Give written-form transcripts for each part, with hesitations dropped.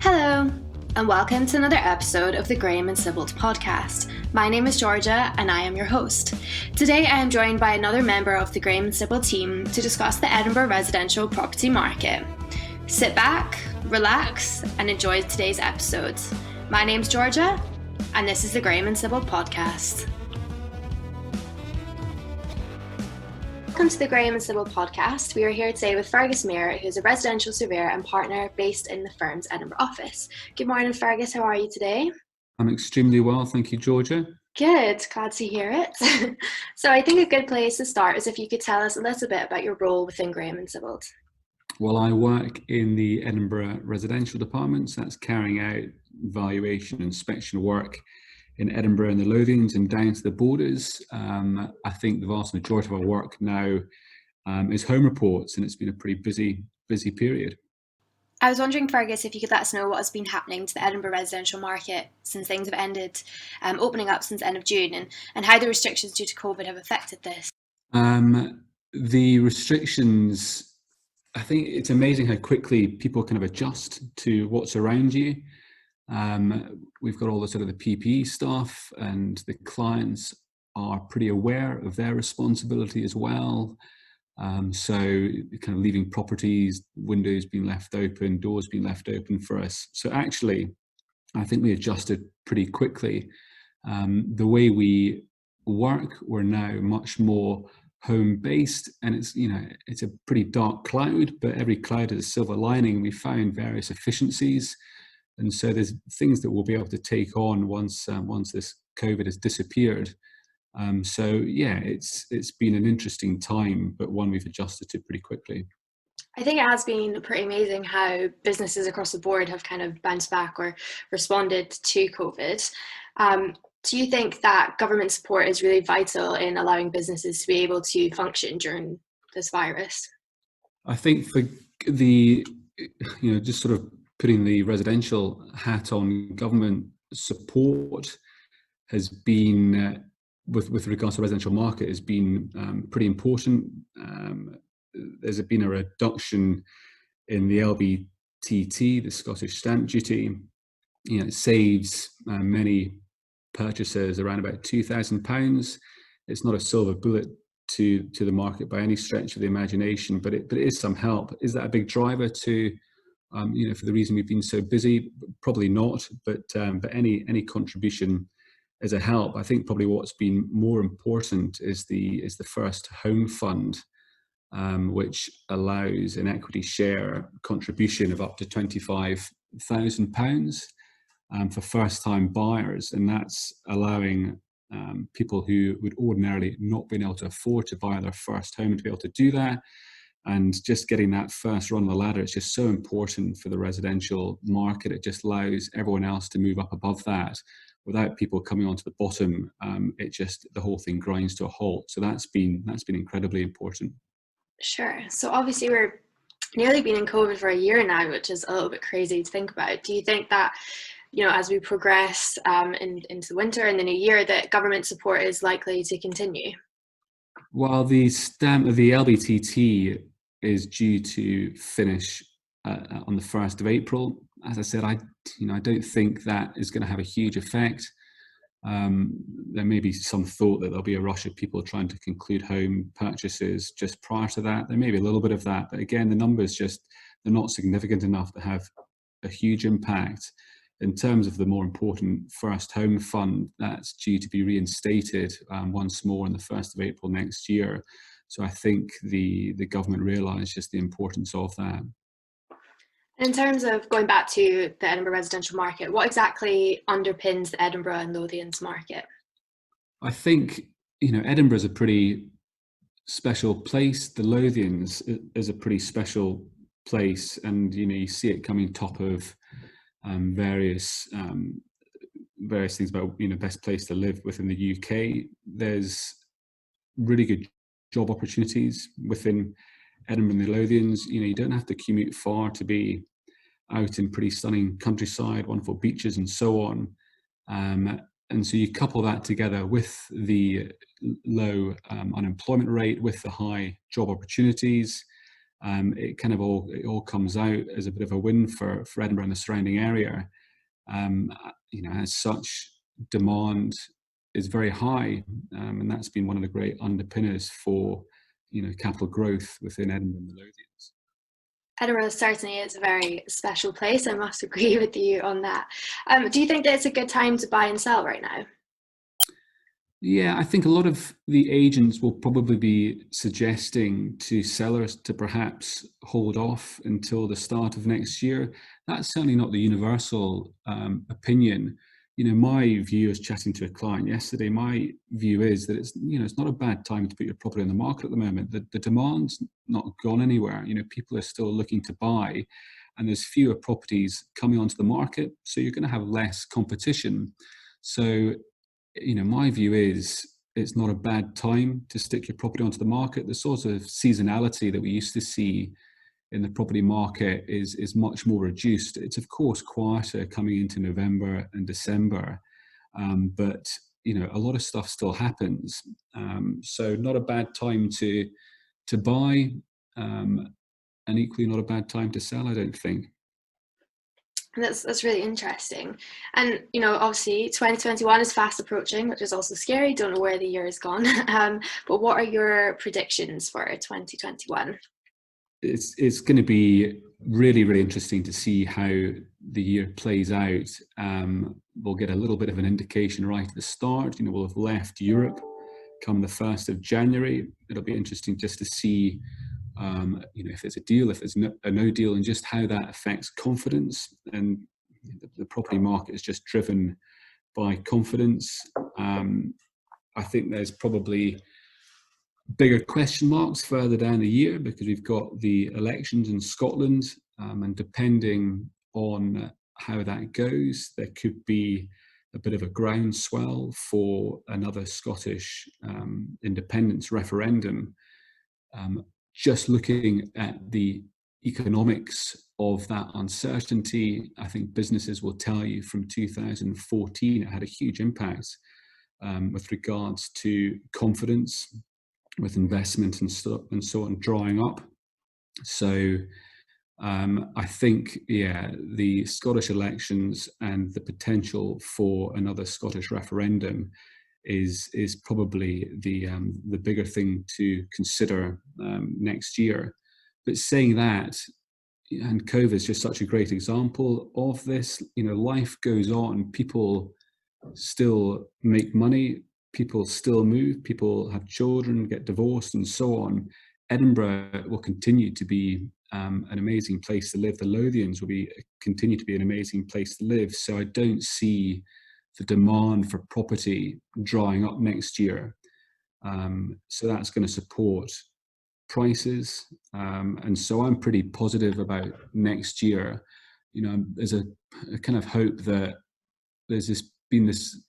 Hello, and welcome to another episode of the Graham Sibbald Podcast. My name is Jorja, and I am your host. Today I am joined by another member of the Graham Sibbald team to discuss the Edinburgh residential property market. Sit back, relax, and enjoy today's episode. My name's Jorja, and this is the Graham Sibbald Podcast. Welcome to the Graham Sibbald Podcast. We are here today with Fergus Mair, who is a residential surveyor and partner based in the firm's Edinburgh office. Good morning, Fergus. How are you today? I'm extremely well, thank you, Jorja. Good, glad to hear it. So I think a good place to start is if you could tell us a little bit about your role within Graham Sibbald. Well, I work in the Edinburgh residential department, so that's carrying out valuation and inspection work in Edinburgh and the Lothians and down to the borders. I think the vast majority of our work now is home reports, and it's been a pretty busy period. I was wondering, Fergus, if you could let us know what has been happening to the Edinburgh residential market since things have ended, opening up since the end of June, and how the restrictions due to COVID have affected this. The restrictions, I think it's amazing how quickly people kind of adjust to what's around you. We've got all the sort of the PPE stuff, and the clients are pretty aware of their responsibility as well. So kind of leaving properties, windows being left open, doors being left open for us. So actually, I think we adjusted pretty quickly. The way we work, we're now much more home-based, and it's a pretty dark cloud, but every cloud has a silver lining. We found various efficiencies. And so there's things that we'll be able to take on once this COVID has disappeared. It's been an interesting time, but one we've adjusted to pretty quickly. I think it has been pretty amazing how businesses across the board have kind of bounced back or responded to COVID. Do you think that government support is really vital in allowing businesses to be able to function during this virus? I think for just sort of putting the residential hat on, government support has been, with regards to the residential market, has been pretty important. There's been a reduction in the LBTT, the Scottish stamp duty. It saves many purchasers around about £2,000. It's not a silver bullet to the market by any stretch of the imagination, but it is some help. Is that a big driver to for the reason we've been so busy? Probably not, but any contribution is a help. I think probably what's been more important is the First Home Fund, which allows an equity share contribution of up to £25,000 for first-time buyers, and that's allowing people who would ordinarily not been able to afford to buy their first home to be able to do that. And just getting that first run of the ladder, it's just so important for the residential market. It just allows everyone else to move up above that. Without people coming onto the bottom, the whole thing grinds to a halt. So that's been incredibly important. Sure. So obviously we're nearly been in COVID for a year now, which is a little bit crazy to think about. Do you think that, as we progress into the winter and the new year, that government support is likely to continue? Well, the LBTT is due to finish on the 1st of April. As I said, I don't think that is going to have a huge effect. There may be some thought that there'll be a rush of people trying to conclude home purchases just prior to that. There may be a little bit of that, but again, the numbers they're not significant enough to have a huge impact. In terms of the more important First Home Fund, that's due to be reinstated once more on the 1st of April next year. So I think the government realised just the importance of that. In terms of going back to the Edinburgh residential market, what exactly underpins the Edinburgh and Lothians market? I think, Edinburgh is a pretty special place. The Lothians is a pretty special place, and, you see it coming top of various things about, best place to live within the UK. There's really good job opportunities within Edinburgh and the Lothians. You don't have to commute far to be out in pretty stunning countryside, wonderful beaches and so on. And so you couple that together with the low unemployment rate, with the high job opportunities, it kind of all comes out as a bit of a win for Edinburgh and the surrounding area. As such, demand is very high, and that's been one of the great underpinners for capital growth within Edinburgh and the Lothians. Edinburgh certainly is a very special place. I must agree with you on that. Do you think that it's a good time to buy and sell right now? Yeah, I think a lot of the agents will probably be suggesting to sellers to perhaps hold off until the start of next year. That's certainly not the universal opinion. My view, is chatting to a client yesterday, my view is that it's not a bad time to put your property on the market at the moment. The demand's not gone anywhere. People are still looking to buy, and there's fewer properties coming onto the market, so you're going to have less competition. So my view is it's not a bad time to stick your property onto the market. The sort of seasonality that we used to see in the property market is much more reduced. It's of course quieter coming into November and December, but a lot of stuff still happens. So not a bad time to buy, and equally not a bad time to sell, I don't think. That's really interesting. And, obviously 2021 is fast approaching, which is also scary. Don't know where the year has gone. But what are your predictions for 2021? It's going to be really, really interesting to see how the year plays out. We'll get a little bit of an indication right at the start. We'll have left Europe come the 1st of January. It'll be interesting just to see if there's a deal, if there's a no deal, and just how that affects confidence. And the property market is just driven by confidence. I think there's probably bigger question marks further down the year because we've got the elections in Scotland, and depending on how that goes, there could be a bit of a groundswell for another Scottish independence referendum. Just looking at the economics of that uncertainty, I think businesses will tell you from 2014 it had a huge impact with regards to confidence, with investment and so on drying up. So I think, the Scottish elections and the potential for another Scottish referendum is probably the bigger thing to consider next year. But saying that, and COVID is just such a great example of this, life goes on, people still make money, people still move, people have children, get divorced and so on. Edinburgh will continue to be an amazing place to live. The Lothians will continue to be an amazing place to live. So I don't see the demand for property drying up next year. So that's going to support prices. And so I'm pretty positive about next year. There's a kind of hope that there's been this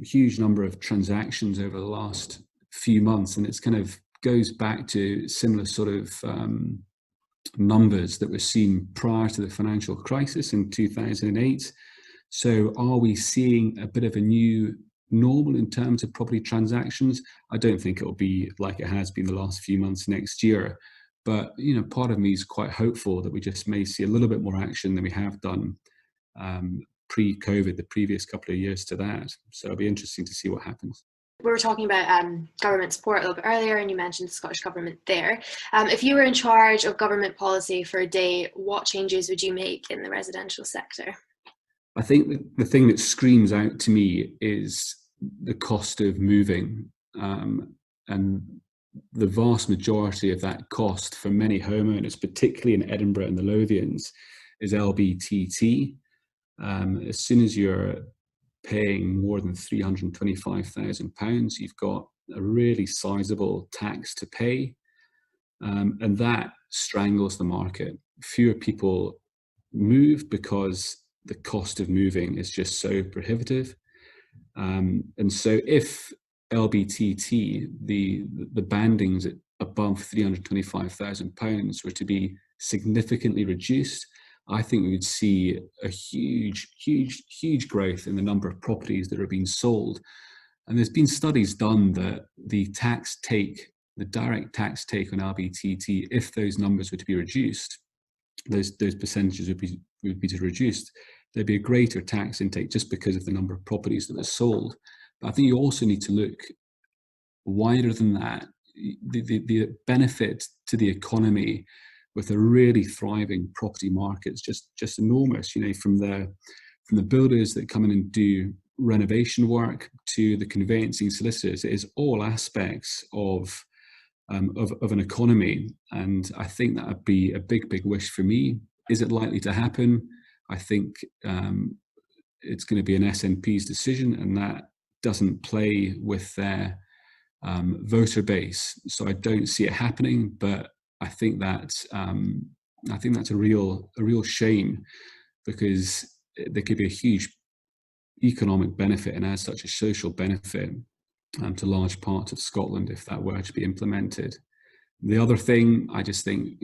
huge number of transactions over the last few months, and it's kind of goes back to similar sort of numbers that were seen prior to the financial crisis in 2008. So are we seeing a bit of a new normal in terms of property transactions? I don't think it'll be like it has been the last few months next year. But, part of me is quite hopeful that we just may see a little bit more action than we have done pre-COVID, the previous couple of years to that. So it'll be interesting to see what happens. We were talking about government support a little bit earlier, and you mentioned the Scottish Government there. If you were in charge of government policy for a day, what changes would you make in the residential sector? I think the thing that screams out to me is the cost of moving, and the vast majority of that cost for many homeowners, particularly in Edinburgh and the Lothians, is LBTT. As soon as you're paying more than £325,000, you've got a really sizable tax to pay, and that strangles the market. Fewer people move because the cost of moving is just so prohibitive. And so if LBTT, the bandings at above £325,000 were to be significantly reduced, I think we would see a huge growth in the number of properties that are being sold. And there's been studies done that the tax take the direct tax take on LBTT, if those numbers were to be reduced, those percentages would be reduced, there'd be a greater tax intake just because of the number of properties that are sold. But I think you also need to look wider than that. The benefit to the economy with a really thriving property market is just enormous. From the builders that come in and do renovation work to the conveyancing solicitors, it is all aspects of an economy. And I think that would be a big wish for me. Is it likely to happen? I think it's going to be an SNP's decision, and that doesn't play with their voter base. So I don't see it happening, but I think that's a real shame, because there could be a huge economic benefit and as such a social benefit to large parts of Scotland if that were to be implemented. The other thing, I just think,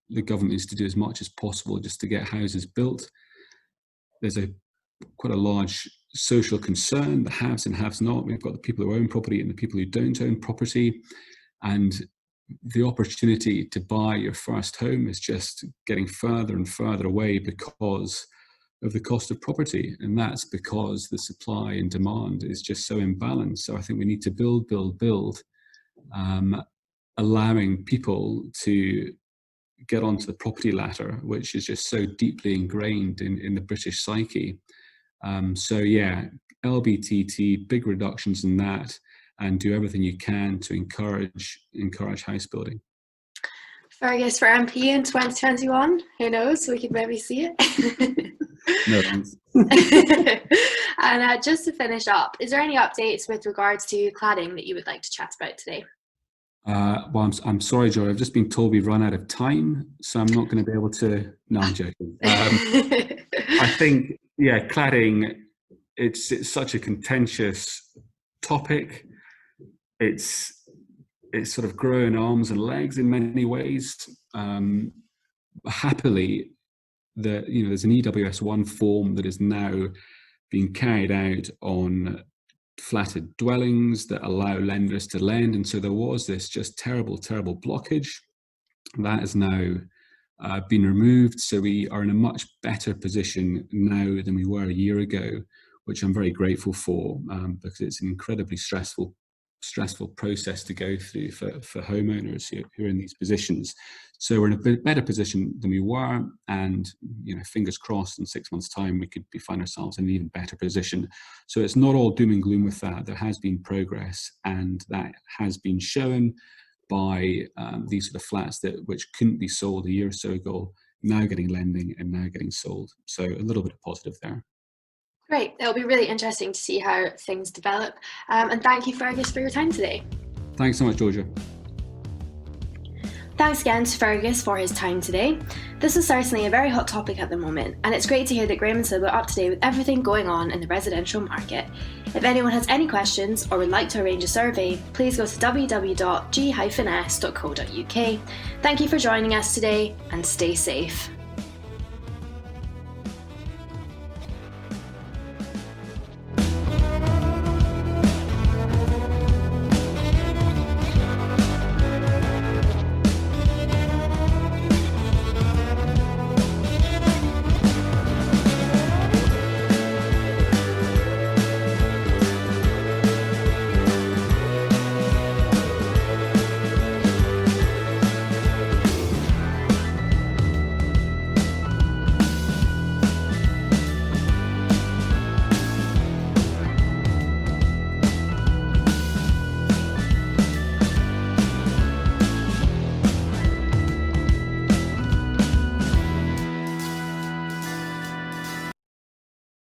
the government needs to do as much as possible just to get houses built. There's quite a large social concern, the haves and haves not. We've got the people who own property and the people who don't own property. And the opportunity to buy your first home is just getting further and further away because of the cost of property. And that's because the supply and demand is just so imbalanced. So I think we need to build, allowing people to get onto the property ladder, which is just so deeply ingrained in the British psyche. So yeah, LBTT, big reductions in that, and do everything you can to encourage house building. Fergus for MP in 2021, who knows, we could maybe see it. No thanks. And just to finish up, is there any updates with regards to cladding that you would like to chat about today? Well, I'm sorry, Joy, I've just been told we've run out of time, so I'm not going to be able to. No, I'm joking. I think, yeah, cladding, it's such a contentious topic. It's sort of growing arms and legs in many ways. Happily, there's an EWS1 form that is now being carried out on flatted dwellings that allow lenders to lend, and so there was this just terrible blockage that has now been removed. So we are in a much better position now than we were a year ago, which I'm very grateful for, because it's an incredibly stressful process to go through for homeowners who are in these positions. So we're in a bit better position than we were, and fingers crossed in 6 months' time we could find ourselves in an even better position. So it's not all doom and gloom with that. There has been progress, and that has been shown by these sort of flats which couldn't be sold a year or so ago, now getting lending and now getting sold. So a little bit of positive there. Great. It'll be really interesting to see how things develop. And thank you, Fergus, for your time today. Thanks so much, Jorja. Thanks again to Fergus for his time today. This is certainly a very hot topic at the moment, and it's great to hear that Graham and Sibbald are up to date with everything going on in the residential market. If anyone has any questions or would like to arrange a survey, please go to www.g-s.co.uk. Thank you for joining us today, and stay safe.